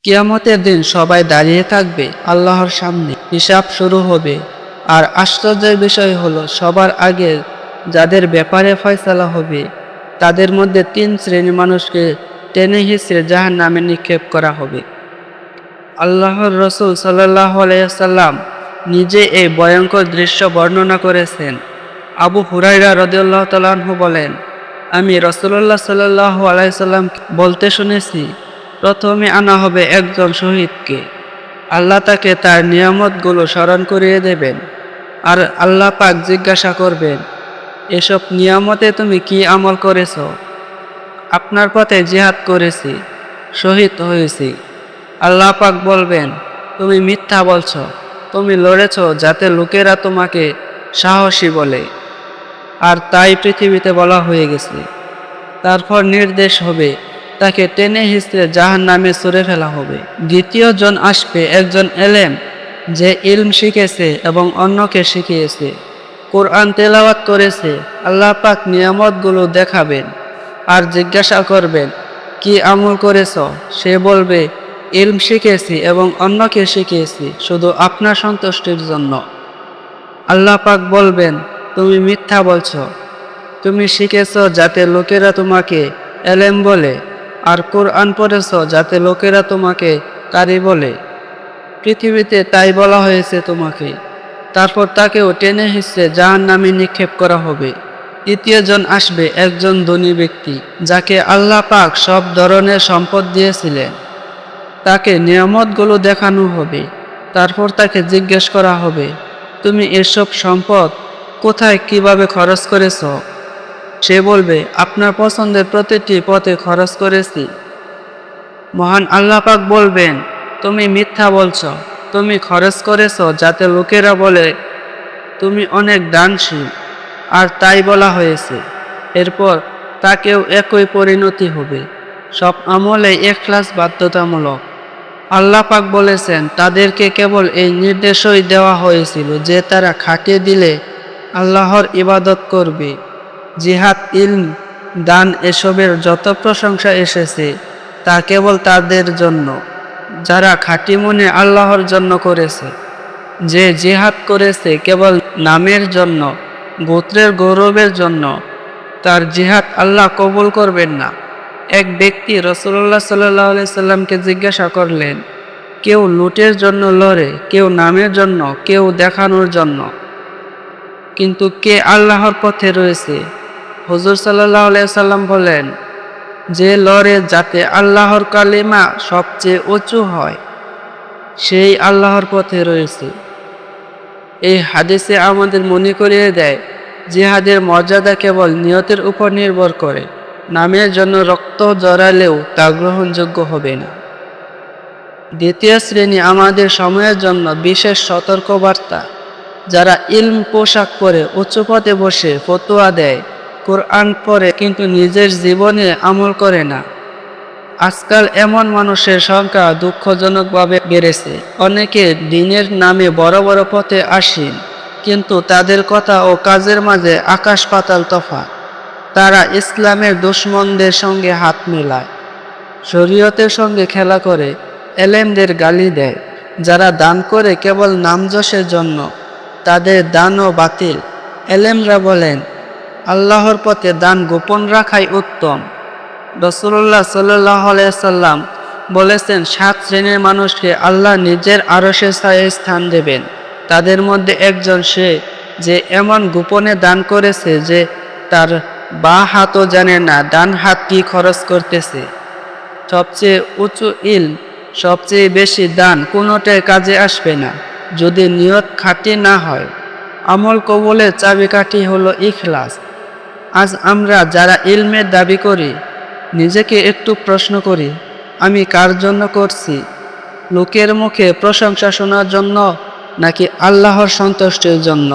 কিয়ামতের দিন সবাই দাঁড়িয়ে থাকবে আল্লাহর সামনে, হিসাব শুরু হবে। আর আশ্চর্যের বিষয় হলো, সবার আগে যাদের ব্যাপারে ফয়সালা হবে তাদের মধ্যে 3 শ্রেণীর মানুষকে টেনে হিঁচড়ে জাহান্নামে নিক্ষেপ করা হবে। আল্লাহর রসূল সাল্লাল্লাহু আলাইহি সাল্লাম নিজে এই ভয়ঙ্কর দৃশ্য বর্ণনা করেছেন। আবু হুরায়রা রাদিয়াল্লাহু তাআলা আনহু বলেন, আমি রাসূলুল্লাহ সাল্লাল্লাহু আলাইহি সাল্লাম বলতে শুনেছি, প্রথমে আনা হবে একজন শহীদকে। আল্লাহ তাকে তার নিয়ামতগুলো স্মরণ করিয়ে দেবেন, আর আল্লাহ পাক জিজ্ঞাসা করবেন, এসব নিয়ামতে তুমি কি আমল করেছ? আপনার পথে জিহাদ করেছি, শহীদ হয়েছি। আল্লাহ পাক বলবেন, তুমি মিথ্যা বলছ, তুমি লড়েছ যাতে লোকেরা তোমাকে সাহসী বলে, আর তাই পৃথিবীতে বলা হয়ে গেছে। তারপর নির্দেশ হবে, তাকে টেনে হিঁচড়ে জাহান্নামে ছুঁড়ে ফেলা হবে। দ্বিতীয় জন আসবে একজন এলেম, যে ইলম শিখেছে এবং অন্যকে শিখিয়েছে, কোরআন তেলাওয়াত করেছে। আল্লাহ পাক নিয়ামতগুলো দেখাবেন আর জিজ্ঞাসা করবেন, কি আমল করেছ? সে বলবে, ইলম শিখেছি এবং অন্যকে শিখিয়েছি শুধু আপনার সন্তুষ্টির জন্য। আল্লাহ পাক বলবেন, তুমি মিথ্যা বলছ, তুমি শিখেছ যাতে লোকেরা তোমাকে এলেম বলে, আর কোরআন পড়েছ যাতে লোকেরা তোমাকে কারি বলে। পৃথিবীতে তাই বলা হয়েছে তোমাকে। তারপর তাকেও টেনে হিঁচড়ে জাহান্নামে নিক্ষেপ করা হবে। তৃতীয় জন আসবে একজন ধনী ব্যক্তি, যাকে আল্লাহ পাক সব ধরনের সম্পদ দিয়েছিলেন। তাকে নিয়ামতগুলো দেখানো হবে। তারপর তাকে জিজ্ঞেস করা হবে, তুমি এসব সম্পদ কোথায় কিভাবে খরচ করেছ? সে বলবে, আপনার পছন্দের প্রতিটি পথে খরচ করেছি। মহান আল্লাহ পাক বলবেন, তুমি মিথ্যা বলছ, তুমি খরচ করেছ যাতে লোকেরা বলে তুমি অনেক দানশীল, আর তাই বলা হয়েছে। এরপর তাকেও একই পরিণতি হবে। সব আমলে ইখলাস বাধ্যতামূলক। আল্লাহ পাক বলেছেন, তাদেরকে কেবল এই নির্দেশই দেওয়া হয়েছিল যে তারা খাটিয়ে দিলে আল্লাহর ইবাদত করবে। জিহাদ, ইলম, দান এসবের যত প্রশংসা এসেছে তা কেবল তাদের জন্য যারা খাঁটি মনে আল্লাহর জন্য করেছে। যে জিহাদ করেছে কেবল নামের জন্য, গোত্রের গৌরবের জন্য, তার জিহাদ আল্লাহ কবুল করবেন না। এক ব্যক্তি রাসূলুল্লাহ সাল্লাল্লাহু আলাইহি সাল্লামকে জিজ্ঞাসা করলেন, কেউ লুটের জন্য লড়ে, কেউ নামের জন্য, কেউ দেখানোর জন্য, কিন্তু কে আল্লাহর পথে রয়েছে? হুজুর সাল্লাল্লাহু আলাইহি সাল্লাম বলেন, যে লড়ে যাতে আল্লাহর কালিমা সবচেয়ে উঁচু হয়, সেই আল্লাহর পথে রয়েছে। এই হাদিসে আমাদের মনে করিয়ে দেয়, জিহাদের মর্যাদা কেবল নিয়তের উপর নির্ভর করে। নামের জন্য রক্ত জড়ালেও তা গ্রহণযোগ্য হবে না। দ্বিতীয় শ্রেণী আমাদের সময়ের জন্য বিশেষ সতর্কবার্তা। যারা ইলম পোশাক পরে উঁচু পদে বসে ফতোয়া দেয়, কোরআন পড়ে কিন্তু নিজের জীবনে আমল করে না। আজকাল এমন মানুষের সংখ্যা দুঃখজনকভাবে বেড়েছে। অনেকে দিনের নামে বড় বড় পথে আসেন, কিন্তু তাদের কথা ও কাজের মাঝে আকাশ পাতাল তফাৎ। তারা ইসলামের দুশমনদের সঙ্গে হাত মেলায়, শরীয়তের সঙ্গে খেলা করে, এলেমদের গালি দেয়। যারা দান করে কেবল নামযশের জন্য, তাদের দানও বাতিল। এলেমরা বলেন, আল্লাহর পথে দান গোপন রাখাই উত্তম। রাসূলুল্লাহ সাল্লাল্লাহু আলাইহি সাল্লাম বলেছেন, 7 শ্রেণীর মানুষকে আল্লাহ নিজের আরশের ছায়ায় স্থান দেবেন। তাদের মধ্যে একজন সে, যে এমন গোপনে দান করেছে যে তার বাঁ হাতও জানে না ডান হাত কি খরচ করতেছে। সবচেয়ে উঁচু ইলম, সবচেয়ে বেশি দান কোনোটাই কাজে আসবে না যদি নিয়ত খাঁটি না হয়। আমল কবুলের চাবিকাঠি হলো ইখলাস। আজ আমরা যারা ইলমের দাবি করি, নিজেকে একটু প্রশ্ন করি, আমি কার জন্য করছি? লোকের মুখে প্রশংসা শোনার জন্য নাকি আল্লাহর সন্তুষ্টির জন্য?